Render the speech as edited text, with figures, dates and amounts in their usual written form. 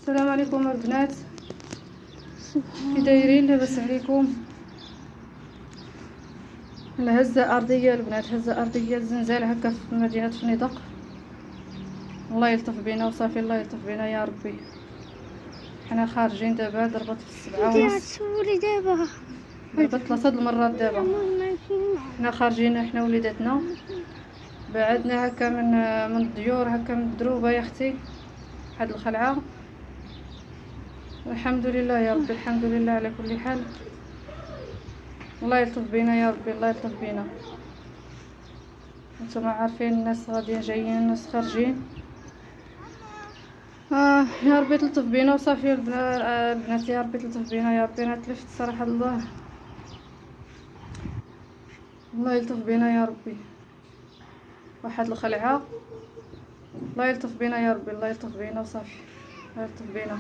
السلام عليكم البنات، كي دايرين؟ لاباس عليكم؟ الهزه ارضيه البنات، هزه ارضيه زنزال هكا في مدينه فنيدق. الله يلطف بينا وصافي، الله يلطف بينا يا ربي. حنا خارجين دابا، ضربت في 7:30. ضربت 3 المرات دابا. حنا خارجين حنا وليداتنا، بعدنا هكا من الديور، هكا من الدروبه يا اختي، هاد الخلعه. الحمد لله يا ربي، الحمد لله على كل حال. الله يلطف بينا يا ربي، الله يلطف بينا. انتم عارفين الناس غاديين جايين، الناس خارجين. يا ربي تلطف بينا وصافي البنات، يا ربي تلطف بينا يا ربي. انا تلفت صراحه، الله يلطف بينا يا ربي. واحد الخلعه، الله يلطف بينا يا ربي، الله يلطف بينا وصافي، الله يلطف بينا.